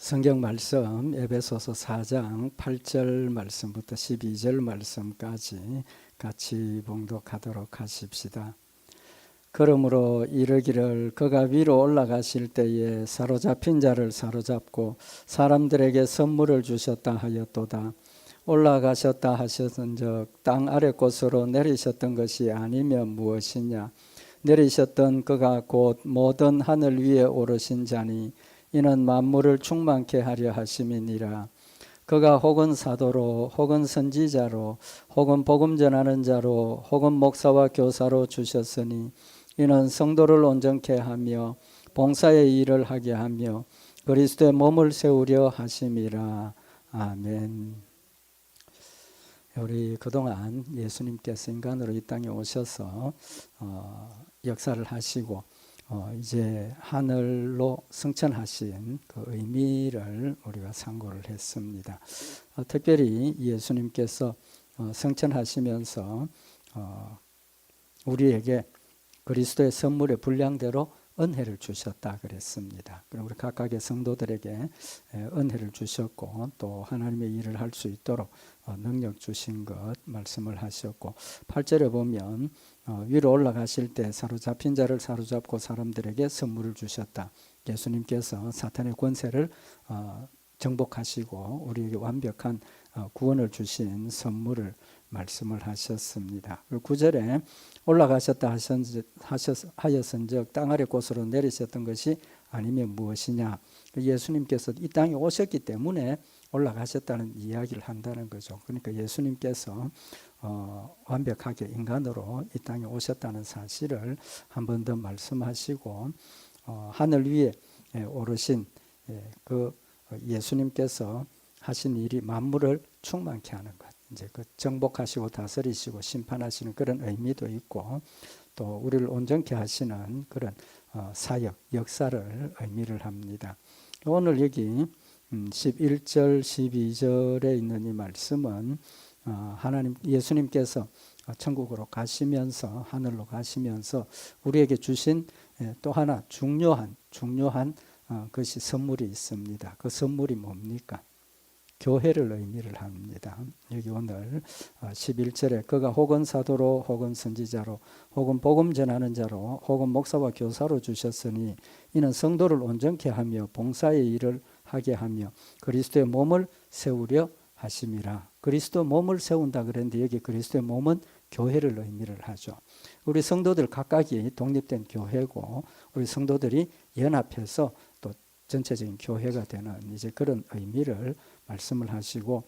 성경 말씀 에베소서 4장 8절 말씀부터 12절 말씀까지 같이 봉독하도록 하십시다. 그러므로 이르기를 그가 위로 올라가실 때에 사로잡힌 자를 사로잡고 사람들에게 선물을 주셨다 하였도다. 올라가셨다 하셨은즉 땅 아래 곳으로 내리셨던 것이 아니면 무엇이냐. 내리셨던 그가 곧 모든 하늘 위에 오르신 자니 이는 만물을 충만케 하려 하심이니라. 그가 혹은 사도로 혹은 선지자로 혹은 복음 전하는 자로 혹은 목사와 교사로 주셨으니 이는 성도를 온전케 하며 봉사의 일을 하게 하며 그리스도의 몸을 세우려 하심이라. 아멘. 우리 그동안 예수님께서 인간으로 이 땅에 오셔서 역사를 하시고 이제 하늘로 승천하신 그 의미를 우리가 상고를 했습니다. 특별히 예수님께서 승천하시면서 우리에게 그리스도의 선물의 분량대로 은혜를 주셨다 그랬습니다. 그럼 우리 각각의 성도들에게 은혜를 주셨고 또 하나님의 일을 할 수 있도록 능력 주신 것 말씀을 하셨고 8절에 보면 위로 올라가실 때 사로잡힌 자를 사로잡고 사람들에게 선물을 주셨다. 예수님께서 사탄의 권세를 정복하시고 우리에게 완벽한 구원을 주신 선물을 말씀을 하셨습니다. 9절에 올라가셨다 하였은즉 땅 아래 곳으로 내리셨던 것이 아니면 무엇이냐. 예수님께서 이 땅에 오셨기 때문에 올라가셨다는 이야기를 한다는 거죠. 그러니까 예수님께서 완벽하게 인간으로 이 땅에 오셨다는 사실을 한 번 더 말씀하시고 하늘 위에 오르신 그 예수님께서 하신 일이 만물을 충만케 하는 것, 이제 그 정복하시고 다스리시고 심판하시는 그런 의미도 있고 또 우리를 온전케 하시는 그런 사역, 역사를 의미를 합니다. 오늘 여기 11절, 12절에 있는 이 말씀은 하나님 예수님께서 천국으로 가시면서 하늘로 가시면서 우리에게 주신 또 하나 중요한 것이 선물이 있습니다. 그 선물이 뭡니까? 교회를 의미를 합니다. 여기 오늘 11절에 그가 혹은 사도로 혹은 선지자로 혹은 복음 전하는 자로 혹은 목사와 교사로 주셨으니 이는 성도를 온전케 하며 봉사의 일을 하게 하며 그리스도의 몸을 세우려 하심이라. 그리스도 몸을 세운다 그랬는데 여기 그리스도의 몸은 교회를 의미를 하죠. 우리 성도들 각각이 독립된 교회고 우리 성도들이 연합해서 또 전체적인 교회가 되는 이제 그런 의미를 말씀을 하시고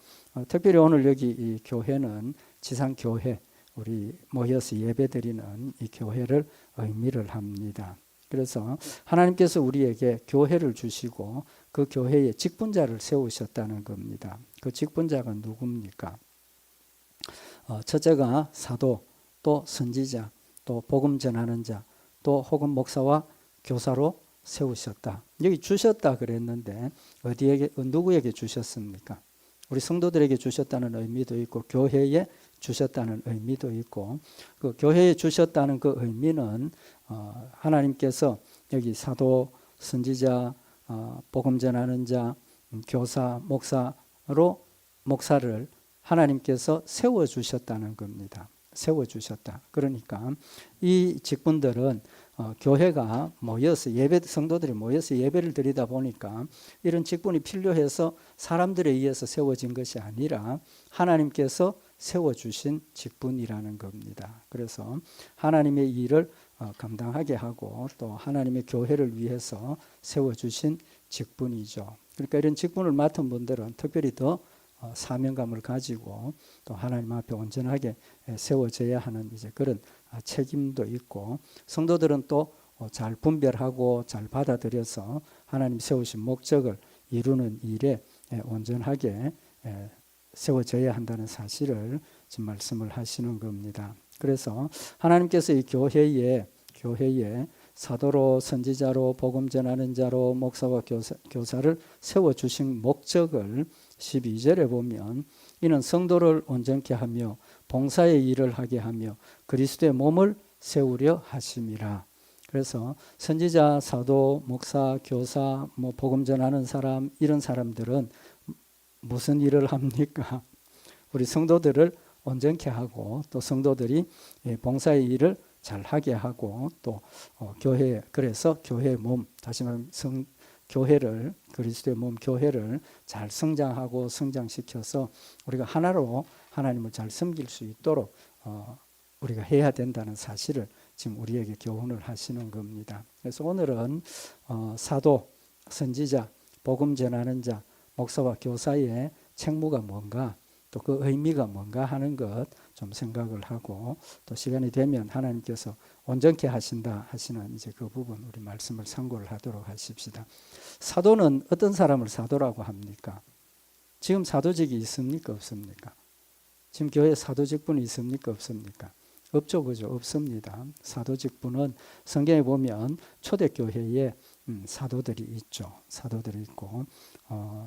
특별히 오늘 여기 이 교회는 지상교회, 우리 모여서 예배드리는 이 교회를 의미를 합니다. 그래서 하나님께서 우리에게 교회를 주시고 그 교회에 직분자를 세우셨다는 겁니다. 그 직분자가 누굽니까? 첫째가 사도, 또 선지자, 또 복음 전하는 자, 또 혹은 목사와 교사로 세우셨다. 여기 주셨다 그랬는데 어디에게 누구에게 주셨습니까? 우리 성도들에게 주셨다는 의미도 있고 교회에 주셨다는 의미도 있고 그 교회에 주셨다는 그 의미는 하나님께서 여기 사도, 선지자, 복음 전하는 자, 교사, 목사로 목사를 하나님께서 세워주셨다는 겁니다. 세워주셨다. 그러니까 이 직분들은 교회가 모여서 성도들이 모여서 예배를 드리다 보니까 이런 직분이 필요해서 사람들에 의해서 세워진 것이 아니라 하나님께서 세워주신 직분이라는 겁니다. 그래서 하나님의 일을 감당하게 하고 또 하나님의 교회를 위해서 세워주신 직분이죠. 그러니까 이런 직분을 맡은 분들은 특별히 더 사명감을 가지고 또 하나님 앞에 온전하게 세워져야 하는 이제 그런 책임도 있고 성도들은 또 잘 분별하고 잘 받아들여서 하나님 세우신 목적을 이루는 일에 온전하게 세워져야 한다는 사실을 지금 말씀을 하시는 겁니다. 그래서 하나님께서 이 교회에 사도로 선지자로 복음 전하는 자로 목사와 교사를 세워주신 목적을 12절에 보면 이는 성도를 온전케 하며 봉사의 일을 하게 하며 그리스도의 몸을 세우려 하심이라. 그래서 선지자, 사도, 목사, 교사, 뭐 복음 전하는 사람 이런 사람들은 무슨 일을 합니까? 우리 성도들을 온전케 하고 또 성도들이 봉사의 일을 잘 하게 하고 또 교회 그래서 교회의 몸 다시 말하면 교회를 그리스도의 몸 교회를 잘 성장하고 성장시켜서 우리가 하나로 하나님을 잘 섬길 수 있도록 우리가 해야 된다는 사실을 지금 우리에게 교훈을 하시는 겁니다. 그래서 오늘은 사도, 선지자, 복음 전하는 자, 목사와 교사의 책무가 뭔가 또 그 의미가 뭔가 하는 것 좀 생각을 하고 또 시간이 되면 하나님께서 온전케 하신다 하시는 이제 그 부분 우리 말씀을 참고를 하도록 하십시다. 사도는 어떤 사람을 사도라고 합니까? 지금 사도직이 있습니까? 없습니까? 지금 교회에 사도직분이 있습니까? 없습니까? 없죠, 그죠? 없습니다. 사도직분은 성경에 보면 초대교회에 사도들이 있죠. 사도들이 있고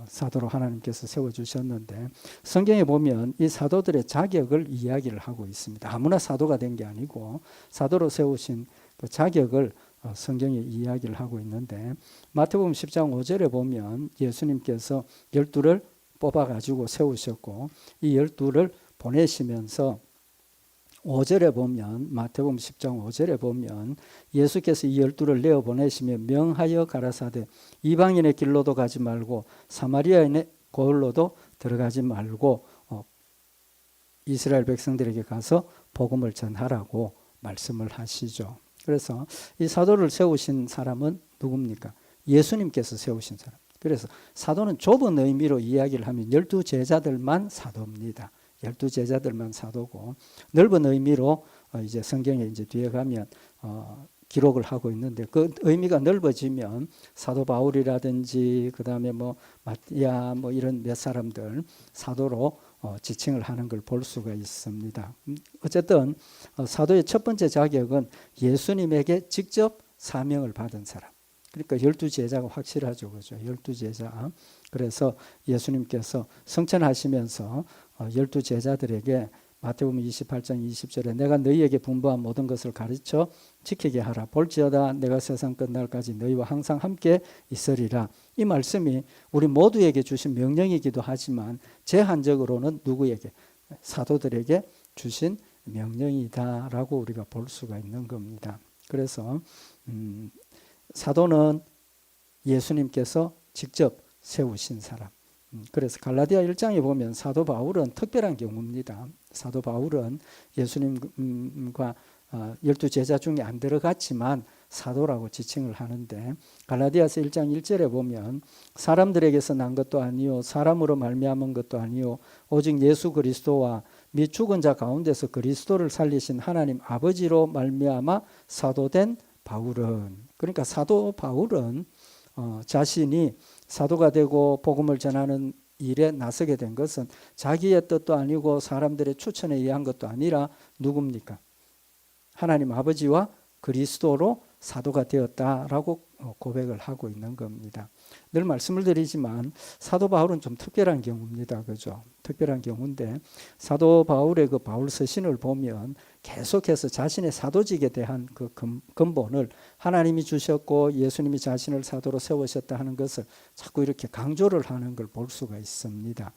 사도로 하나님께서 세워주셨는데 성경에 보면 이 사도들의 자격을 이야기를 하고 있습니다. 아무나 사도가 된 게 아니고 사도로 세우신 그 자격을 성경에 이야기를 하고 있는데 마태복음 10장 5절에 보면 예수님께서 12를 뽑아가지고 세우셨고 이 12를 보내시면서 5절에 보면 마태복음 10장 5절에 보면 예수께서 이 12를 내어보내시며 명하여 가라사대 이방인의 길로도 가지 말고 사마리아인의 고을로도 들어가지 말고 이스라엘 백성들에게 가서 복음을 전하라고 말씀을 하시죠. 그래서 이 사도를 세우신 사람은 누굽니까? 예수님께서 세우신 사람. 그래서 사도는 좁은 의미로 이야기를 하면 12제자들만 사도입니다. 12제자들만 사도고 넓은 의미로 이제 성경에 이제 뒤에 가면 기록을 하고 있는데 그 의미가 넓어지면 사도 바울이라든지 그다음에 뭐 마띠아 뭐 이런 몇 사람들 사도로 지칭을 하는 걸 볼 수가 있습니다. 어쨌든 사도의 첫 번째 자격은 예수님에게 직접 사명을 받은 사람. 그러니까 12제자가 확실하죠. 그죠? 12제자. 그래서 예수님께서 성천하시면서 12제자들에게 마태복음 28장 20절에 내가 너희에게 분부한 모든 것을 가르쳐 지키게 하라. 볼지어다 내가 세상 끝날까지 너희와 항상 함께 있으리라. 이 말씀이 우리 모두에게 주신 명령이기도 하지만 제한적으로는 누구에게? 사도들에게 주신 명령이다라고 우리가 볼 수가 있는 겁니다. 그래서 사도는 예수님께서 직접 세우신 사람. 그래서 갈라디아 1장에 보면 사도 바울은 특별한 경우입니다. 사도 바울은 예수님과 12제자 중에 안 들어갔지만 사도라고 지칭을 하는데 갈라디아서 1장 1절에 보면 사람들에게서 난 것도 아니요 사람으로 말미암은 것도 아니요 오직 예수 그리스도와 및 죽은 자 가운데서 그리스도를 살리신 하나님 아버지로 말미암아 사도된 바울은 그러니까 사도 바울은 자신이 사도가 되고 복음을 전하는 일에 나서게 된 것은 자기의 뜻도 아니고 사람들의 추천에 의한 것도 아니라 누굽니까? 하나님 아버지와 그리스도로 사도가 되었다라고 고백을 하고 있는 겁니다. 늘 말씀을 드리지만 사도 바울은 좀 특별한 경우입니다. 그죠? 특별한 경우인데 사도 바울의 그 바울 서신을 보면 계속해서 자신의 사도직에 대한 그 근본을 하나님이 주셨고 예수님이 자신을 사도로 세우셨다 하는 것을 자꾸 이렇게 강조를 하는 걸 볼 수가 있습니다.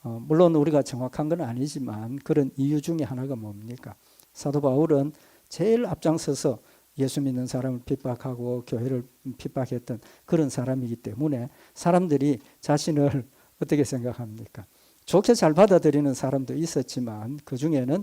물론 우리가 정확한 건 아니지만 그런 이유 중에 하나가 뭡니까? 사도 바울은 제일 앞장서서 예수 믿는 사람을 핍박하고 교회를 핍박했던 그런 사람이기 때문에 사람들이 자신을 어떻게 생각합니까? 좋게 잘 받아들이는 사람도 있었지만 그 중에는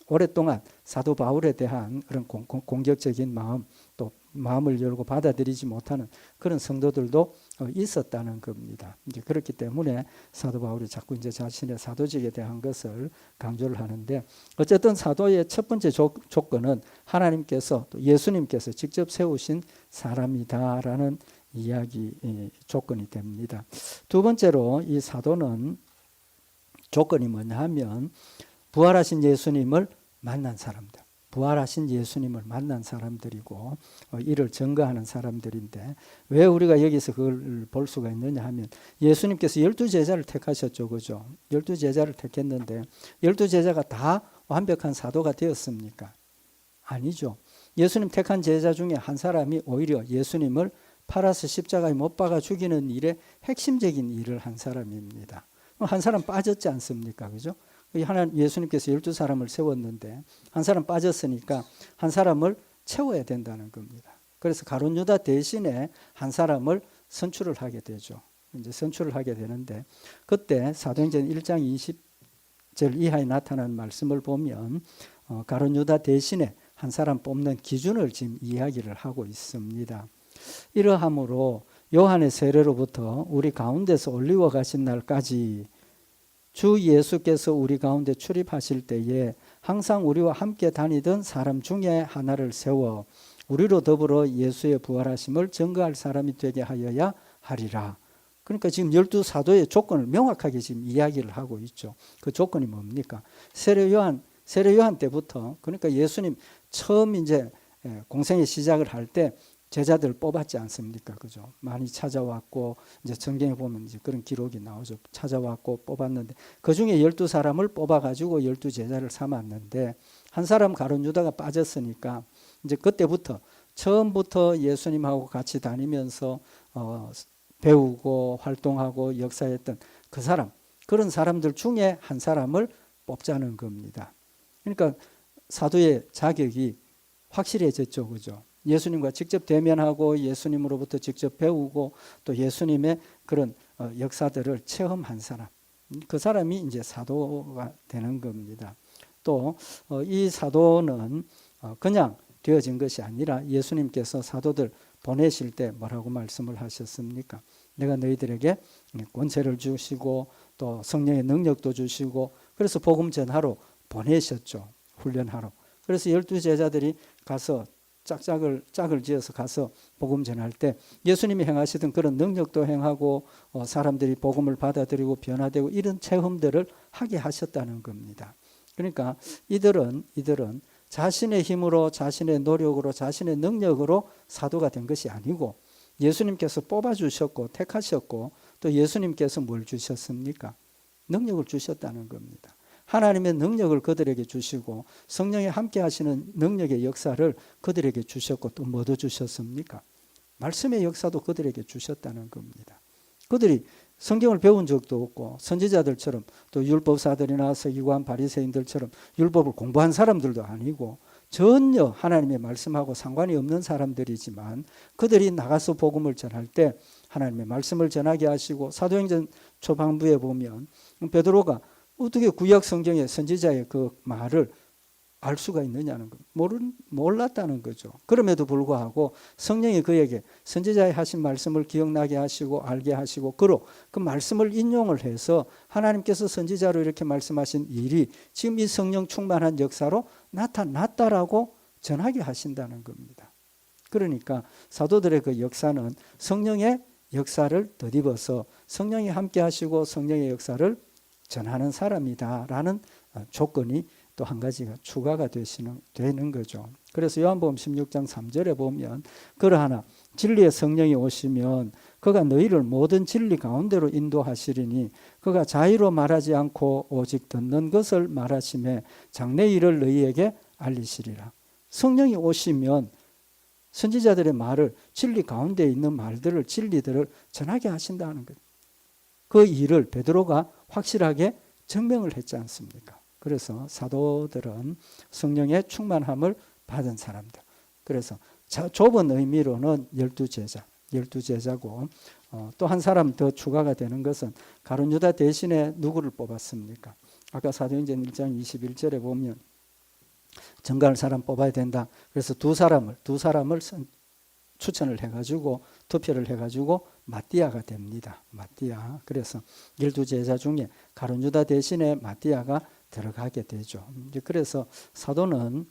오랫동안 사도 바울에 대한 그런 공격적인 마음 또 마음을 열고 받아들이지 못하는 그런 성도들도 있었다는 겁니다. 이제 그렇기 때문에 사도 바울이 자꾸 이제 자신의 사도직에 대한 것을 강조를 하는데 어쨌든 사도의 첫 번째 조건은 하나님께서 또 예수님께서 직접 세우신 사람이다라는 이야기 조건이 됩니다. 두 번째로 이 사도는 조건이 뭐냐 하면 부활하신 예수님을 만난 사람들. 부활하신 예수님을 만난 사람들이고 이를 증거하는 사람들인데 왜 우리가 여기서 그걸 볼 수가 있느냐 하면 예수님께서 12제자를 택하셨죠. 그죠? 12제자를 택했는데 12제자가 다 완벽한 사도가 되었습니까? 아니죠. 예수님 택한 제자 중에 한 사람이 오히려 예수님을 팔아서 십자가에 못 박아 죽이는 일에 핵심적인 일을 한 사람입니다. 한 사람 빠졌지 않습니까? 그죠? 예수님께서 12사람을 세웠는데 한 사람 빠졌으니까 한 사람을 채워야 된다는 겁니다. 그래서 가룟 유다 대신에 한 사람을 선출을 하게 되죠. 이제 선출을 하게 되는데 그때 사도행전 1장 20절 이하에 나타난 말씀을 보면 가룟 유다 대신에 한 사람 뽑는 기준을 지금 이야기를 하고 있습니다. 이러함으로 요한의 세례로부터 우리 가운데서 올리워 가신 날까지 주 예수께서 우리 가운데 출입하실 때에 항상 우리와 함께 다니던 사람 중에 하나를 세워 우리로 더불어 예수의 부활하심을 증거할 사람이 되게 하여야 하리라. 그러니까 지금 12사도의 조건을 명확하게 지금 이야기를 하고 있죠. 그 조건이 뭡니까? 세례 요한 때부터, 그러니까 예수님 처음 이제 공생의 시작을 할 때 제자들 뽑았지 않습니까? 그죠? 많이 찾아왔고, 이제 성경에 보면 이제 그런 기록이 나오죠. 찾아왔고 뽑았는데, 그 중에 12사람을 뽑아가지고 12제자를 삼았는데, 한 사람 가룟 유다가 빠졌으니까, 이제 그때부터, 처음부터 예수님하고 같이 다니면서, 배우고 활동하고 역사했던 그 사람, 그런 사람들 중에 한 사람을 뽑자는 겁니다. 그러니까 사도의 자격이 확실해졌죠. 그죠? 예수님과 직접 대면하고 예수님으로부터 직접 배우고 또 예수님의 그런 역사들을 체험한 사람, 그 사람이 이제 사도가 되는 겁니다. 또 이 사도는 그냥 되어진 것이 아니라 예수님께서 사도들 보내실 때 뭐라고 말씀을 하셨습니까? 내가 너희들에게 권세를 주시고 또 성령의 능력도 주시고 그래서 복음 전하러 보내셨죠. 훈련하러. 그래서 12제자들이 가서 짝을 지어서 가서 복음 전할 때 예수님이 행하시던 그런 능력도 행하고 사람들이 복음을 받아들이고 변화되고 이런 체험들을 하게 하셨다는 겁니다. 그러니까 이들은 자신의 힘으로 자신의 노력으로 자신의 능력으로 사도가 된 것이 아니고 예수님께서 뽑아주셨고 택하셨고 또 예수님께서 뭘 주셨습니까? 능력을 주셨다는 겁니다. 하나님의 능력을 그들에게 주시고 성령이 함께 하시는 능력의 역사를 그들에게 주셨고 또 뭐도 주셨습니까? 말씀의 역사도 그들에게 주셨다는 겁니다. 그들이 성경을 배운 적도 없고 선지자들처럼 또 율법사들이나 서기관 바리새인들처럼 율법을 공부한 사람들도 아니고 전혀 하나님의 말씀하고 상관이 없는 사람들이지만 그들이 나가서 복음을 전할 때 하나님의 말씀을 전하게 하시고 사도행전 초반부에 보면 베드로가 어떻게 구약 성경의 선지자의 그 말을 알 수가 있느냐는 거 몰랐다는 거죠. 그럼에도 불구하고 성령이 그에게 선지자의 하신 말씀을 기억나게 하시고 알게 하시고 그로 그 말씀을 인용을 해서 하나님께서 선지자로 이렇게 말씀하신 일이 지금 이 성령 충만한 역사로 나타났다라고 전하게 하신다는 겁니다. 그러니까 사도들의 그 역사는 성령의 역사를 덧입어서 성령이 함께 하시고 성령의 역사를 전하는 사람이다라는 조건이 또 한 가지가 추가가 되는 거죠. 그래서 요한복음 16장 3절에 보면 그러하나 진리의 성령이 오시면 그가 너희를 모든 진리 가운데로 인도하시리니 그가 자의로 말하지 않고 오직 듣는 것을 말하심에 장래 일을 너희에게 알리시리라. 성령이 오시면 선지자들의 말을 진리 가운데 있는 말들을 진리들을 전하게 하신다는 거예요. 그 일을 베드로가 확실하게 증명을 했지 않습니까? 그래서 사도들은 성령의 충만함을 받은 사람들. 그래서 좁은 의미로는 12제자고 또 한 사람 더 추가가 되는 것은 가룟 유다 대신에 누구를 뽑았습니까? 아까 사도행전 1장 21절에 보면 정갈 사람 뽑아야 된다. 그래서 두 사람을 추천을 해가지고 투표를 해가지고 마띠아가 됩니다. 마띠아. 그래서 12제자 중에 가룟 유다 대신에 마띠아가 들어가게 되죠. 그래서 사도는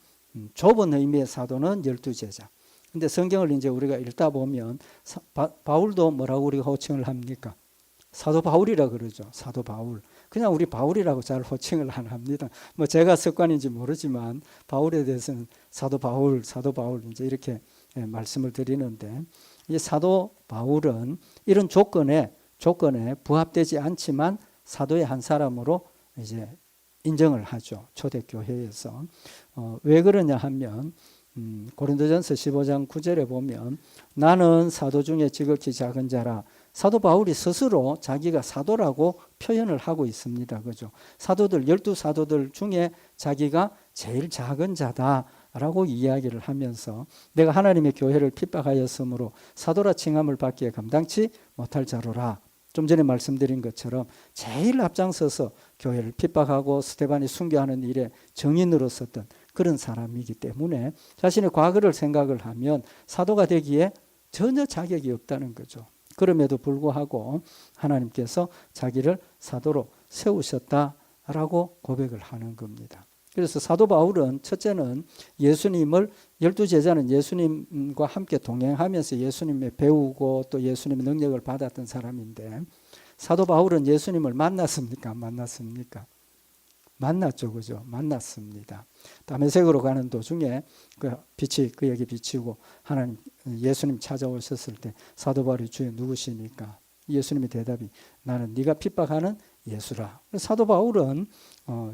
좁은 의미의 사도는 12제자. 근데 성경을 이제 우리가 읽다 보면 바울도 뭐라고 우리가 호칭을 합니까? 사도 바울이라 그러죠. 사도 바울. 그냥 우리 바울이라고 잘 호칭을 안 합니다. 뭐 제가 습관인지 모르지만 바울에 대해서는 사도 바울 이제 이렇게 말씀을 드리는데 이 사도 바울은 이런 조건에 부합되지 않지만 사도의 한 사람으로 이제 인정을 하죠. 초대교회에서. 왜 그러냐 하면 고린도전서 15장 9절에 보면 나는 사도 중에 지극히 작은 자라. 사도 바울이 스스로 자기가 사도라고 표현을 하고 있습니다. 그죠? 사도들, 12사도들 중에 자기가 제일 작은 자다라고 이야기를 하면서 내가 하나님의 교회를 핍박하였으므로 사도라 칭함을 받기에 감당치 못할 자로라. 좀 전에 말씀드린 것처럼 제일 앞장서서 교회를 핍박하고 스데반이 순교하는 일에 정인으로 섰던 그런 사람이기 때문에 자신의 과거를 생각을 하면 사도가 되기에 전혀 자격이 없다는 거죠. 그럼에도 불구하고 하나님께서 자기를 사도로 세우셨다라고 고백을 하는 겁니다. 그래서 사도 바울은 첫째는 예수님을 12제자는 예수님과 함께 동행하면서 예수님의 배우고 또 예수님의 능력을 받았던 사람인데 사도 바울은 예수님을 만났습니까? 안 만났습니까? 만났죠. 그죠? 만났습니다. 다메섹으로 가는 도중에 그 빛이 그에게 비치고 하나님 예수님 찾아오셨을 때 사도 바울이 주여 누구시니까? 예수님의 대답이 나는 네가 핍박하는 예수라. 사도 바울은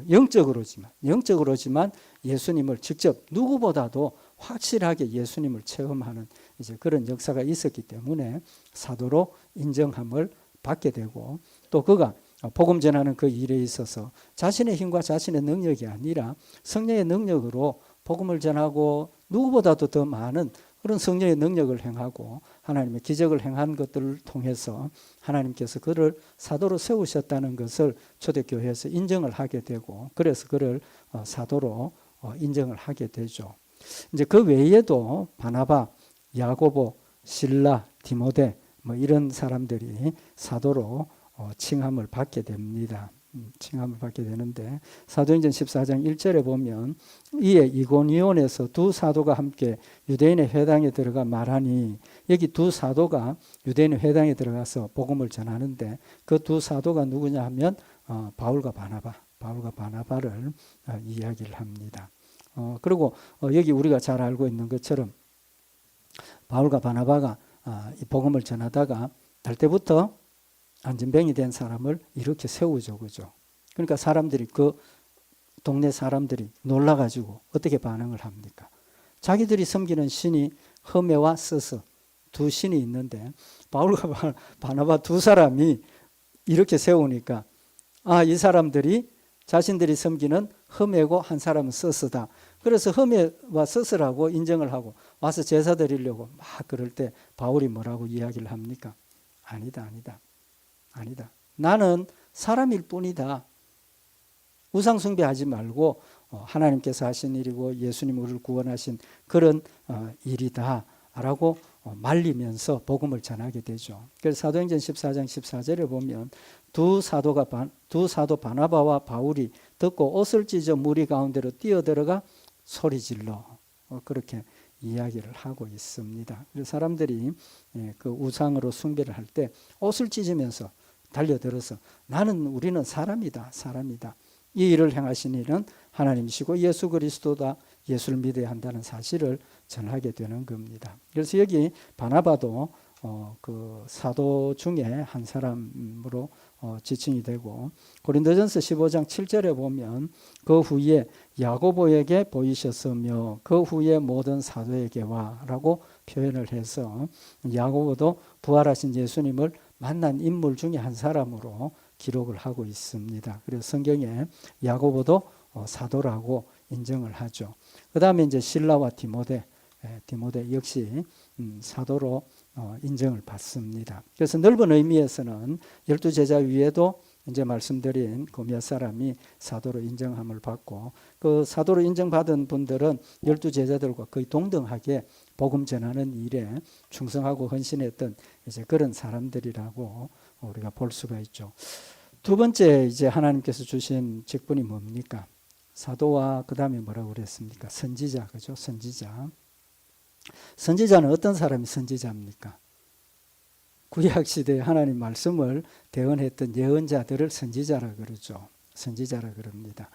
영적으로지만 예수님을 직접 누구보다도 확실하게 예수님을 체험하는 이제 그런 역사가 있었기 때문에 사도로 인정함을 받게 되고 또 그가 복음 전하는 그 일에 있어서 자신의 힘과 자신의 능력이 아니라 성령의 능력으로 복음을 전하고 누구보다도 더 많은 그런 성령의 능력을 행하고 하나님의 기적을 행한 것들을 통해서 하나님께서 그를 사도로 세우셨다는 것을 초대교회에서 인정을 하게 되고 그래서 그를 사도로 인정을 하게 되죠. 이제 그 외에도 바나바, 야고보, 실라, 디모데 뭐 이런 사람들이 사도로 칭함을 받게 됩니다. 칭함을 받게 되는데 사도행전 14장 1절에 보면 이에 이고니온에서 두 사도가 함께 유대인의 회당에 들어가 말하니 여기 두 사도가 유대인의 회당에 들어가서 복음을 전하는데 그 두 사도가 누구냐 하면 바울과 바나바를 이야기를 합니다. 그리고 여기 우리가 잘 알고 있는 것처럼 바울과 바나바가 이 복음을 전하다가 달 때부터 안진뱅이 된 사람을 이렇게 세우죠. 그죠? 그러니까 사람들이 그 동네 사람들이 놀라가지고 어떻게 반응을 합니까? 자기들이 섬기는 신이 허메와 스스 두 신이 있는데 바울과 바나바 두 사람이 이렇게 세우니까 이 사람들이 자신들이 섬기는 허메고 한 사람은 스스다. 그래서 허메와 스스라고 인정을 하고 와서 제사 드리려고 막 그럴 때 바울이 뭐라고 이야기를 합니까? 아니다. 나는 사람일 뿐이다. 우상 숭배하지 말고 하나님께서 하신 일이고 예수님 우리를 구원하신 그런 일이다 라고 말리면서 복음을 전하게 되죠. 그래서 사도행전 14장 14절에 보면 두 사도 바나바와 바울이 듣고 옷을 찢어 무리 가운데로 뛰어들어가 소리질러 그렇게 이야기를 하고 있습니다. 그래서 사람들이 그 우상으로 숭배를 할 때 옷을 찢으면서 달려들어서 우리는 사람이다. 이 일을 행하신 이는 하나님이시고 예수 그리스도다. 예수를 믿어야 한다는 사실을 전하게 되는 겁니다. 그래서 여기 바나바도 그 사도 중에 한 사람으로 지칭이 되고 고린도전서 15장 7절에 보면 그 후에 야고보에게 보이셨으며 그 후에 모든 사도에게와 라고 표현을 해서 야고보도 부활하신 예수님을 만난 인물 중에 한 사람으로 기록을 하고 있습니다. 그래서 성경에 야고보도 사도라고 인정을 하죠. 그 다음에 이제 실라와 디모데 역시 사도로 인정을 받습니다. 그래서 넓은 의미에서는 12제자 위에도 이제 말씀드린 그 몇 사람이 사도로 인정함을 받고 그 사도로 인정받은 분들은 12제자들과 거의 동등하게 복음 전하는 일에 충성하고 헌신했던 이제 그런 사람들이라고 우리가 볼 수가 있죠. 두 번째 이제 하나님께서 주신 직분이 뭡니까? 사도와 그 다음에 뭐라고 그랬습니까? 선지자, 그죠? 선지자는 어떤 사람이 선지자입니까? 구약시대에 하나님 말씀을 대언했던 예언자들을 선지자라 그러죠. 선지자라 그럽니다.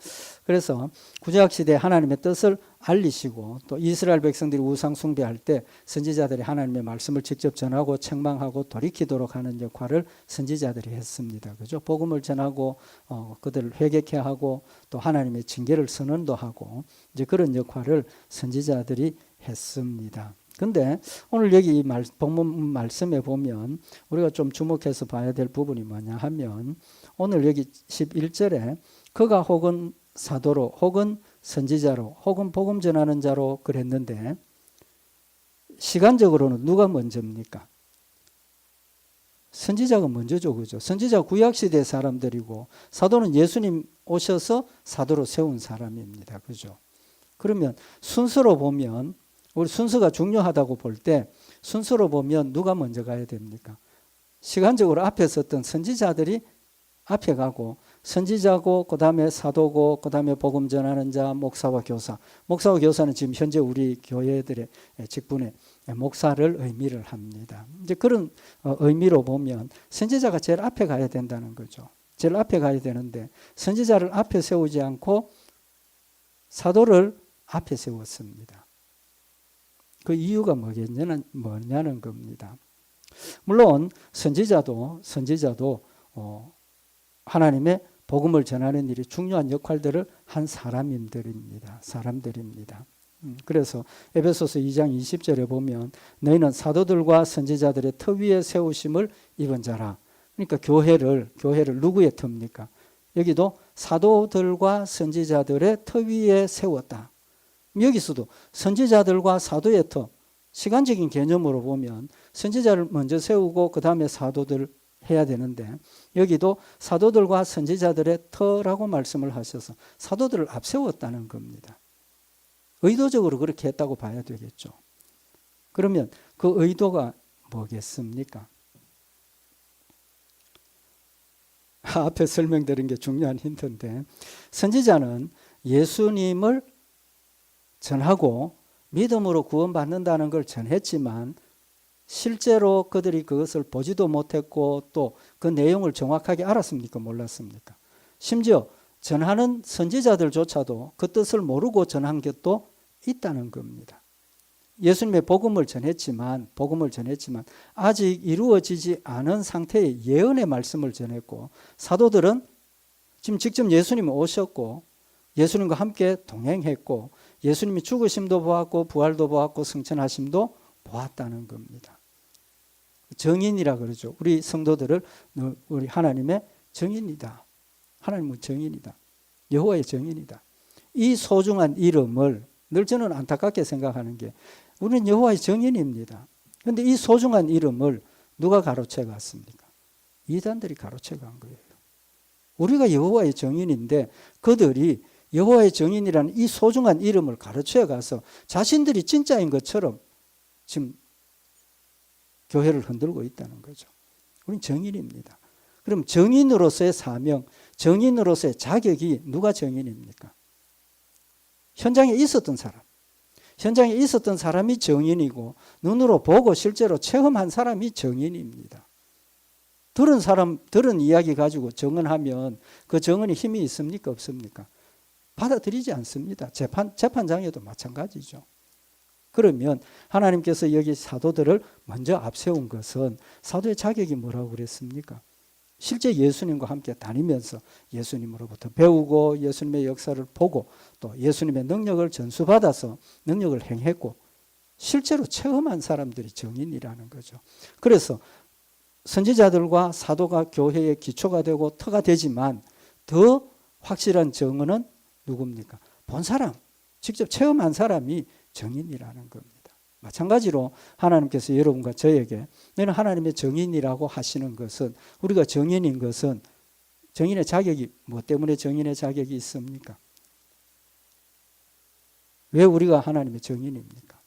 그래서 구약시대에 하나님의 뜻을 알리시고 또 이스라엘 백성들이 우상 숭배할 때 선지자들이 하나님의 말씀을 직접 전하고 책망하고 돌이키도록 하는 역할을 선지자들이 했습니다. 그죠? 복음을 전하고 그들을 회개케 하고 또 하나님의 징계를 선언도 하고 이제 그런 역할을 선지자들이 했습니다. 근데 오늘 여기 본문 말씀에 보면 우리가 좀 주목해서 봐야 될 부분이 뭐냐 하면 오늘 여기 11절에 그가 혹은 사도로 혹은 선지자로 혹은 복음 전하는 자로 그랬는데 시간적으로는 누가 먼저입니까? 선지자가 먼저죠. 그죠? 선지자 구약시대 사람들이고 사도는 예수님 오셔서 사도로 세운 사람입니다. 그죠? 그러면 순서로 보면 우리 순서가 중요하다고 볼 때 순서로 보면 누가 먼저 가야 됩니까? 시간적으로 앞에 섰던 선지자들이 앞에 가고 선지자고 그다음에 사도고 그다음에 복음 전하는 자 목사와 교사. 목사와 교사는 지금 현재 우리 교회들의 직분에 목사를 의미를 합니다. 이제 그런 의미로 보면 선지자가 제일 앞에 가야 된다는 거죠. 제일 앞에 가야 되는데 선지자를 앞에 세우지 않고 사도를 앞에 세웠습니다. 그 이유가 뭐냐는 겁니다. 물론 선지자도 하나님의 복음을 전하는 일이 중요한 역할들을 한 사람들입니다. 그래서 에베소서 2장 20절에 보면 너희는 사도들과 선지자들의 터 위에 세우심을 입은 자라. 그러니까 교회를 누구의 터입니까? 여기도 사도들과 선지자들의 터 위에 세웠다. 여기서도 선지자들과 사도의 터, 시간적인 개념으로 보면 선지자를 먼저 세우고 그 다음에 사도들 해야 되는데 여기도 사도들과 선지자들의 터라고 말씀을 하셔서 사도들을 앞세웠다는 겁니다. 의도적으로 그렇게 했다고 봐야 되겠죠. 그러면 그 의도가 뭐겠습니까? 앞에 설명드린 게 중요한 힌트인데 선지자는 예수님을 전하고 믿음으로 구원받는다는 걸 전했지만 실제로 그들이 그것을 보지도 못했고 또 그 내용을 정확하게 알았습니까? 몰랐습니까? 심지어 전하는 선지자들조차도 그 뜻을 모르고 전한 것도 있다는 겁니다. 예수님의 복음을 전했지만 아직 이루어지지 않은 상태의 예언의 말씀을 전했고 사도들은 지금 직접 예수님이 오셨고 예수님과 함께 동행했고 예수님이 죽으심도 보았고 부활도 보았고 승천하심도 보았다는 겁니다. 정인이라 그러죠. 우리 성도들을 우리 하나님의 정인이다. 하나님은 정인이다. 여호와의 정인이다. 이 소중한 이름을 늘 저는 안타깝게 생각하는 게 우리는 여호와의 정인입니다. 그런데 이 소중한 이름을 누가 가로채 갔습니까? 이단들이 가로채 간 거예요. 우리가 여호와의 정인인데 그들이 여호와의 정인이라는 이 소중한 이름을 가로채 가서 자신들이 진짜인 것처럼 지금 교회를 흔들고 있다는 거죠. 우리는 정인입니다. 그럼 정인으로서의 사명, 정인으로서의 자격이 누가 정인입니까? 현장에 있었던 사람이 정인이고 눈으로 보고 실제로 체험한 사람이 정인입니다. 들은 이야기 가지고 정언하면 그 정언이 힘이 있습니까? 없습니까? 받아들이지 않습니다. 재판장에도 마찬가지죠. 그러면 하나님께서 여기 사도들을 먼저 앞세운 것은 사도의 자격이 뭐라고 그랬습니까? 실제 예수님과 함께 다니면서 예수님으로부터 배우고 예수님의 역사를 보고 또 예수님의 능력을 전수받아서 능력을 행했고 실제로 체험한 사람들이 정인이라는 거죠. 그래서 선지자들과 사도가 교회의 기초가 되고 터가 되지만 더 확실한 정언은 누굽니까? 본 사람, 직접 체험한 사람이 정인이라는 겁니다. 마찬가지로 하나님께서 여러분과 저에게 너는 하나님의 정인이라고 하시는 것은 우리가 정인인 것은 정인의 자격이 뭐 때문에 정인의 자격이 있습니까? 왜 우리가 하나님의 정인입니까?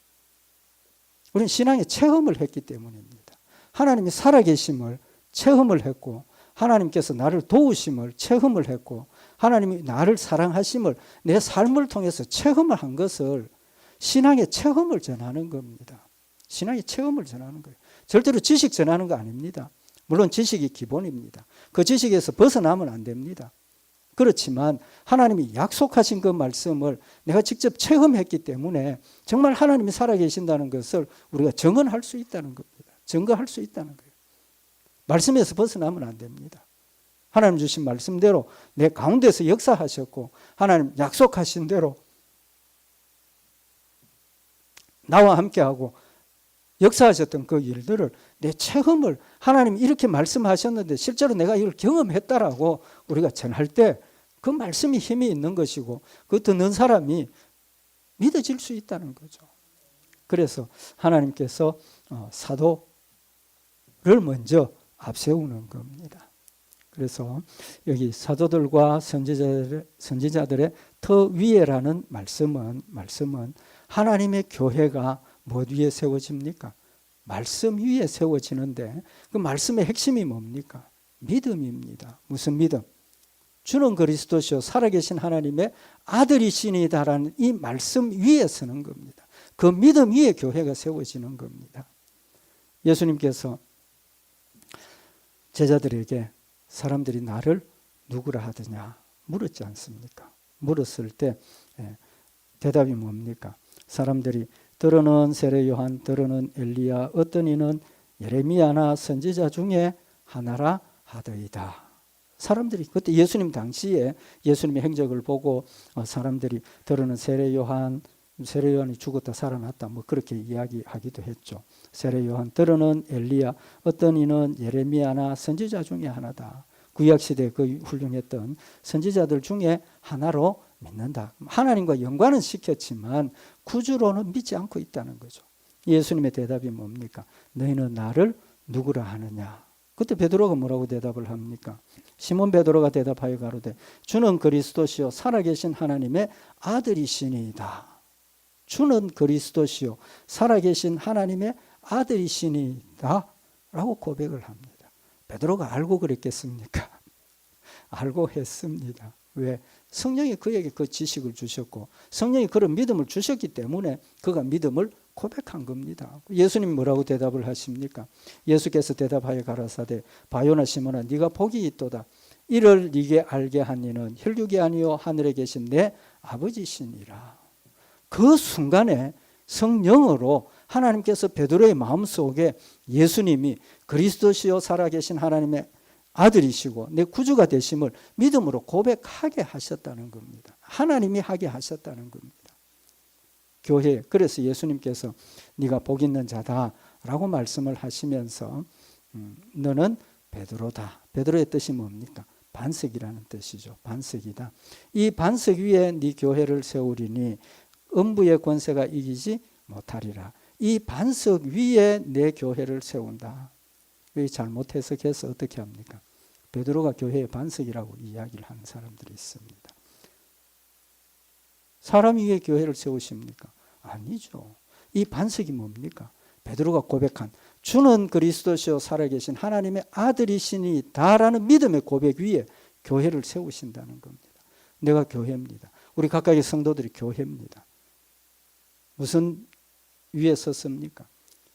우리는 신앙의 체험을 했기 때문입니다. 하나님이 살아계심을 체험을 했고 하나님께서 나를 도우심을 체험을 했고 하나님이 나를 사랑하심을 내 삶을 통해서 체험을 한 것을 신앙의 체험을 전하는 겁니다. 신앙의 체험을 전하는 거예요. 절대로 지식 전하는 거 아닙니다. 물론 지식이 기본입니다. 그 지식에서 벗어나면 안 됩니다. 그렇지만 하나님이 약속하신 그 말씀을 내가 직접 체험했기 때문에 정말 하나님이 살아계신다는 것을 우리가 증언할 수 있다는 겁니다. 증거할 수 있다는 거예요. 말씀에서 벗어나면 안 됩니다. 하나님 주신 말씀대로 내 가운데서 역사하셨고 하나님 약속하신 대로 나와 함께하고 역사하셨던 그 일들을 내 체험을 하나님이 이렇게 말씀하셨는데 실제로 내가 이걸 경험했다라고 우리가 전할 때 그 말씀이 힘이 있는 것이고 그 듣는 사람이 믿어질 수 있다는 거죠. 그래서 하나님께서 사도를 먼저 앞세우는 겁니다. 그래서 여기 사도들과 선지자들의 더 위에라는 말씀은 하나님의 교회가 뭐 위에 세워집니까? 말씀 위에 세워지는데 그 말씀의 핵심이 뭡니까? 믿음입니다. 무슨 믿음? 주는 그리스도시요 살아계신 하나님의 아들이시니다라는 이 말씀 위에 서는 겁니다. 그 믿음 위에 교회가 세워지는 겁니다. 예수님께서 제자들에게 사람들이 나를 누구라 하더냐 물었지 않습니까? 물었을 때 대답이 뭡니까? 사람들이 들어는 세례 요한, 들어는 엘리야, 어떤 이는 예레미야나 선지자 중에 하나라 하더이다. 사람들이 그때 예수님 당시에 예수님의 행적을 보고 사람들이 들어는 세례 요한이 죽었다 살아났다 뭐 그렇게 이야기하기도 했죠. 세례 요한, 들어는 엘리야, 어떤 이는 예레미야나 선지자 중에 하나다. 구약시대 그 훌륭했던 선지자들 중에 하나로 믿는다. 하나님과 연관은 시켰지만 구주로는 믿지 않고 있다는 거죠. 예수님의 대답이 뭡니까? 너희는 나를 누구라 하느냐? 그때 베드로가 뭐라고 대답을 합니까? 시몬 베드로가 대답하여 가로되 주는 그리스도시요 살아계신 하나님의 아들이시니이다. 주는 그리스도시요 살아계신 하나님의 아들이시니이다 라고 고백을 합니다. 베드로가 알고 그랬겠습니까? 알고 했습니다. 왜? 성령이 그에게 그 지식을 주셨고 성령이 그런 믿음을 주셨기 때문에 그가 믿음을 고백한 겁니다. 예수님 뭐라고 대답을 하십니까? 예수께서 대답하여 가라사대 바요나 시몬아 네가 복이 있도다. 이를 네게 알게 한 이는 혈육이 아니요 하늘에 계신 내 아버지시니라. 그 순간에 성령으로 하나님께서 베드로의 마음속에 예수님이 그리스도시요 살아계신 하나님의 아들이시고 내 구주가 되심을 믿음으로 고백하게 하셨다는 겁니다. 하나님이 하게 하셨다는 겁니다. 교회, 그래서 예수님께서 네가 복 있는 자다라고 말씀을 하시면서 너는 베드로다. 베드로의 뜻이 뭡니까? 반석이라는 뜻이죠. 반석이다. 이 반석 위에 네 교회를 세우리니 음부의 권세가 이기지 못하리라. 이 반석 위에 내 교회를 세운다. 잘못 해석해서 어떻게 합니까? 베드로가 교회의 반석이라고 이야기를 하는 사람들이 있습니다. 사람 위에 교회를 세우십니까? 아니죠. 이 반석이 뭡니까? 베드로가 고백한 주는 그리스도시요 살아계신 하나님의 아들이시니다라는 믿음의 고백 위에 교회를 세우신다는 겁니다. 내가 교회입니다. 우리 각각의 성도들이 교회입니다. 무슨 위에 섰습니까?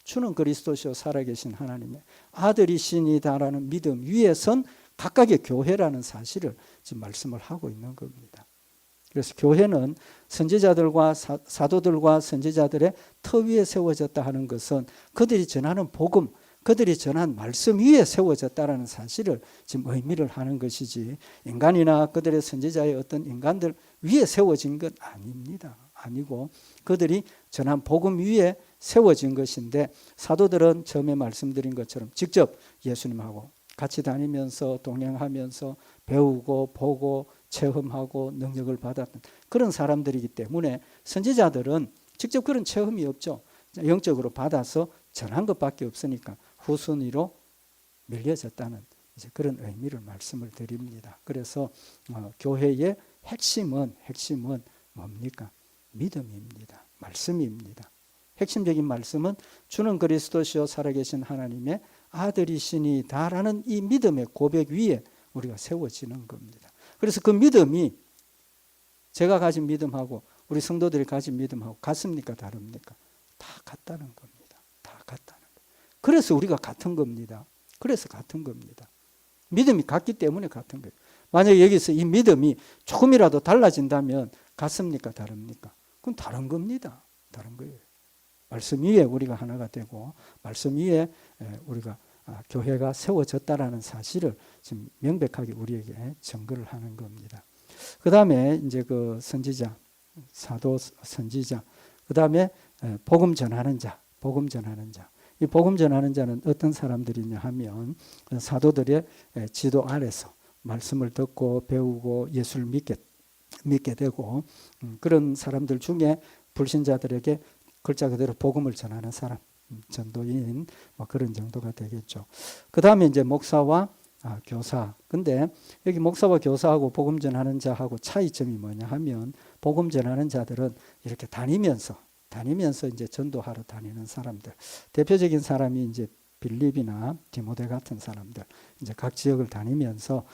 주는 그리스도시요 살아계신 하나님의 아들이시니다라는 믿음 위에 선 각각의 교회라는 사실을 지금 말씀을 하고 있는 겁니다. 그래서 교회는 선지자들과 사도들과 선지자들의 터 위에 세워졌다 하는 것은 그들이 전하는 복음, 그들이 전한 말씀 위에 세워졌다는 사실을 지금 의미를 하는 것이지 인간이나 그들의 선지자의 어떤 인간들 위에 세워진 건 아닙니다. 아니고 그들이 전한 복음 위에 세워진 것인데 사도들은 처음에 말씀드린 것처럼 직접 예수님하고 같이 다니면서 동행하면서 배우고 보고 체험하고 능력을 받았던 그런 사람들이기 때문에 선지자들은 직접 그런 체험이 없죠. 영적으로 받아서 전한 것밖에 없으니까 후순위로 밀려졌다는 이제 그런 의미를 말씀을 드립니다. 그래서 교회의 핵심은 뭡니까? 믿음입니다. 말씀입니다. 핵심적인 말씀은 주는 그리스도시요 살아계신 하나님의 아들이시니다라는 이 믿음의 고백 위에 우리가 세워지는 겁니다. 그래서 그 믿음이 제가 가진 믿음하고 우리 성도들이 가진 믿음하고 같습니까? 다릅니까? 다 같다는 겁니다. 다 같다는 거예요. 그래서 우리가 같은 겁니다. 그래서 같은 겁니다. 믿음이 같기 때문에 같은 거예요. 만약에 여기서 이 믿음이 조금이라도 달라진다면 같습니까? 다릅니까? 그럼 다른 겁니다. 다른 거예요. 말씀 위에 우리가 하나가 되고 말씀 위에 우리가 교회가 세워졌다라는 사실을 지금 명백하게 우리에게 증거를 하는 겁니다. 그 다음에 이제 그 선지자, 사도 선지자, 그 다음에 복음 전하는 자, 복음 전하는 자. 이 복음 전하는 자는 어떤 사람들이냐 하면 사도들의 지도 아래서 말씀을 듣고 배우고 예수를 믿게 되고 그런 사람들 중에 불신자들에게 글자 그대로 복음을 전하는 사람, 전도인 뭐 그런 정도가 되겠죠. 그 다음에 이제 목사와 교사. 근데 여기 목사와 교사하고 복음 전하는 자하고 차이점이 뭐냐 하면 복음 전하는 자들은 이렇게 다니면서 이제 전도하러 다니는 사람들. 대표적인 사람이 이제 빌립이나 디모데 같은 사람들. 이제 각 지역을 다니면서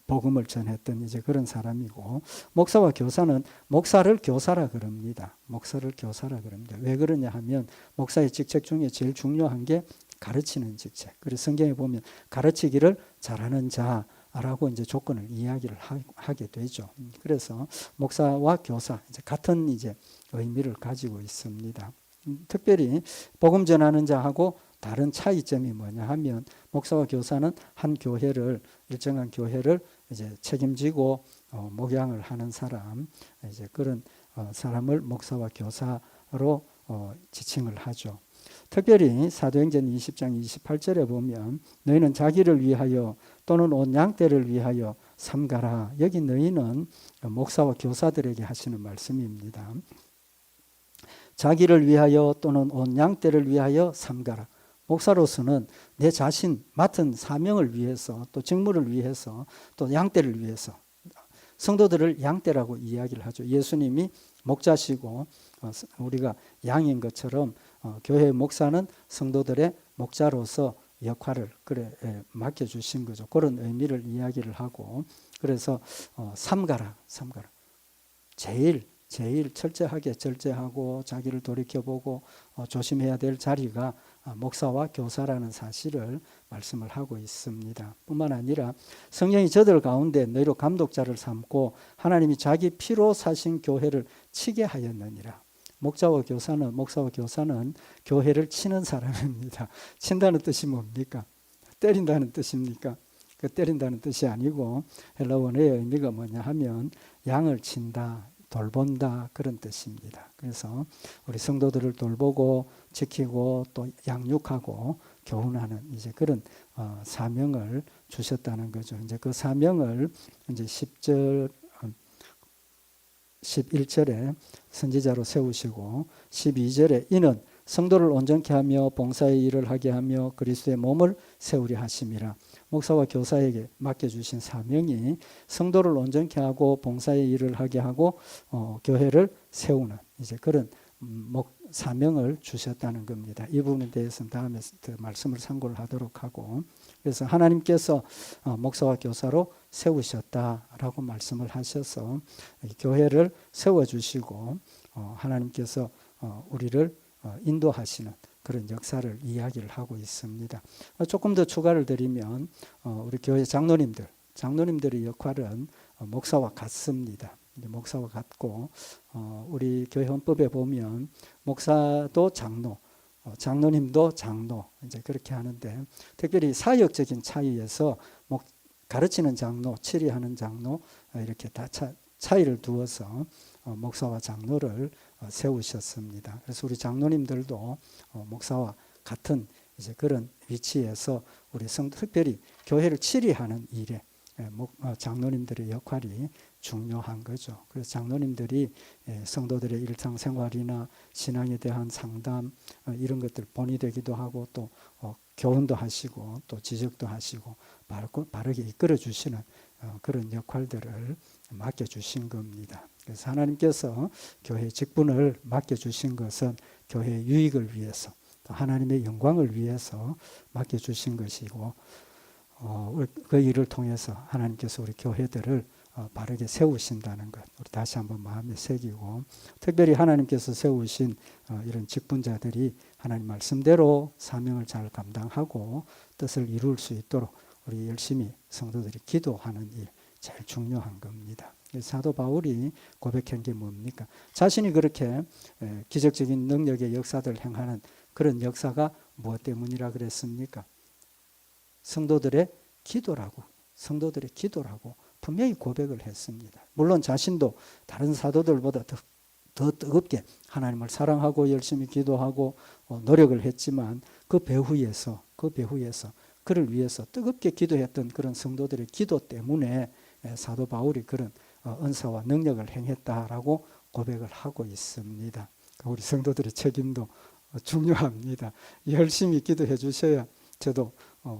복음을 전했던 이제 그런 사람이고, 목사와 교사는 목사를 교사라 그럽니다. 목사를 교사라 그럽니다. 왜 그러냐 하면 목사의 직책 중에 제일 중요한 게 가르치는 직책. 그래서 성경에 보면 가르치기를 잘하는 자라고 이제 조건을 이야기를 하게 되죠. 그래서 목사와 교사 이제 같은 이제 의미를 가지고 있습니다. 특별히 복음 전하는 자하고 다른 차이점이 뭐냐 하면 목사와 교사는 한 교회를 일정한 교회를 이제 책임지고 목양을 하는 사람 이제 그런 사람을 목사와 교사로 지칭을 하죠. 특별히 사도행전 20장 28절에 보면 너희는 자기를 위하여 또는 온 양떼를 위하여 삼가라. 여기 너희는 목사와 교사들에게 하시는 말씀입니다. 자기를 위하여 또는 온 양떼를 위하여 삼가라. 목사로서는 내 자신 맡은 사명을 위해서 또 직무를 위해서 또 양떼를 위해서 성도들을 양떼라고 이야기를 하죠. 예수님이 목자시고 우리가 양인 것처럼 교회의 목사는 성도들의 목자로서 역할을 맡겨주신 거죠. 그런 의미를 이야기를 하고 그래서 삼가라. 제일 철저하게 절제하고 자기를 돌이켜보고 조심해야 될 자리가 목사와 교사라는 사실을 말씀을 하고 있습니다. 뿐만 아니라 성령이 저들 가운데 너희로 감독자를 삼고 하나님이 자기 피로 사신 교회를 치게 하였느니라. 목사와 교사는 교회를 치는 사람입니다. 친다는 뜻이 뭡니까? 때린다는 뜻입니까? 그 때린다는 뜻이 아니고 헬라 원어의 의미가 뭐냐 하면 양을 친다, 돌본다 그런 뜻입니다. 그래서 우리 성도들을 돌보고 지키고 또 양육하고 교훈하는 이제 그런 사명을 주셨다는 거죠. 이제 그 사명을 이제 10절 11절에 선지자로 세우시고 12절에 이는 성도를 온전케 하며 봉사의 일을 하게 하며 그리스도의 몸을 세우려 하심이라. 목사와 교사에게 맡겨주신 사명이 성도를 온전케 하고 봉사의 일을 하게 하고 교회를 세우는 이제 그런 사명을 주셨다는 겁니다. 이 부분에 대해서는 다음에 말씀을 참고를 하도록 하고 그래서 하나님께서 목사와 교사로 세우셨다라고 말씀을 하셔서 교회를 세워주시고 하나님께서 우리를 인도하시는 그런 역사를 이야기를 하고 있습니다. 조금 더 추가를 드리면 우리 교회 장로님들의 역할은 목사와 같습니다. 목사와 같고 우리 교회 헌법에 보면 목사도 장로, 장로님도 장로 이제 그렇게 하는데 특별히 사역적인 차이에서 가르치는 장로, 치리하는 장로 이렇게 다 차이를 두어서 목사와 장로를 세우셨습니다. 그래서 우리 장로님들도 목사와 같은 이제 그런 위치에서 우리 특별히 교회를 치리하는 일에 장로님들의 역할이 중요한 거죠. 그래서 장로님들이 성도들의 일상생활이나 신앙에 대한 상담 이런 것들 본이 되기도 하고 또 교훈도 하시고 또 지적도 하시고 바르게 이끌어 주시는 그런 역할들을 맡겨주신 겁니다. 그래서 하나님께서 교회 직분을 맡겨주신 것은 교회의 유익을 위해서 또 하나님의 영광을 위해서 맡겨주신 것이고 그 일을 통해서 하나님께서 우리 교회들을 바르게 세우신다는 것 우리 다시 한번 마음에 새기고 특별히 하나님께서 세우신 이런 직분자들이 하나님 말씀대로 사명을 잘 감당하고 뜻을 이룰 수 있도록 우리 열심히 성도들이 기도하는 일 제일 중요한 겁니다. 사도 바울이 고백한 게 뭡니까? 자신이 그렇게 기적적인 능력의 역사들을 행하는 그런 역사가 무엇 때문이라 그랬습니까? 성도들의 기도라고 분명히 고백을 했습니다. 물론 자신도 다른 사도들보다 더 더 뜨겁게 하나님을 사랑하고 열심히 기도하고 노력을 했지만 그 배후에서 그를 위해서 뜨겁게 기도했던 그런 성도들의 기도 때문에 사도 바울이 그런 은사와 능력을 행했다라고 고백을 하고 있습니다. 우리 성도들의 책임도 중요합니다. 열심히 기도해 주셔야 저도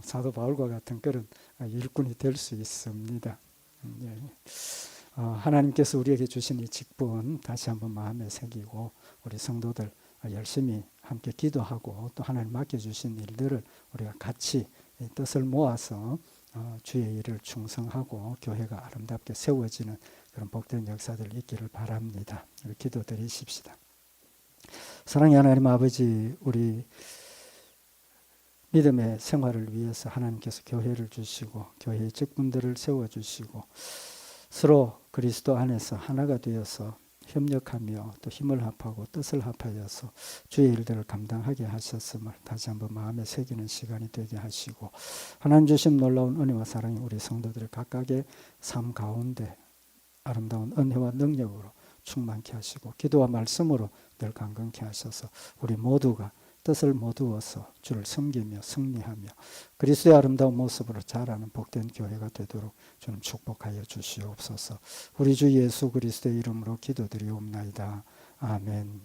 사도 바울과 같은 그런 일꾼이 될 수 있습니다. 하나님께서 우리에게 주신 이 직분 다시 한번 마음에 새기고 우리 성도들 열심히 함께 기도하고 또 하나님 맡겨주신 일들을 우리가 같이 뜻을 모아서 주의 일을 충성하고 교회가 아름답게 세워지는 그런 복된 역사들 있기를 바랍니다. 우리 기도드리십시다. 사랑의 하나님 아버지, 우리 믿음의 생활을 위해서 하나님께서 교회를 주시고 교회의 직분들을 세워주시고 서로 그리스도 안에서 하나가 되어서 협력하며 또 힘을 합하고 뜻을 합하여서 주의 일들을 감당하게 하셨음을 다시 한번 마음에 새기는 시간이 되게 하시고 하나님 주신 놀라운 은혜와 사랑이 우리 성도들의 각각의 삶 가운데 아름다운 은혜와 능력으로 충만케 하시고 기도와 말씀으로 늘 강건케 하셔서 우리 모두가 뜻을 모두어서 주를 섬기며 승리하며 그리스도의 아름다운 모습으로 자라는 복된 교회가 되도록 주님 축복하여 주시옵소서. 우리 주 예수 그리스도의 이름으로 기도드리옵나이다. 아멘.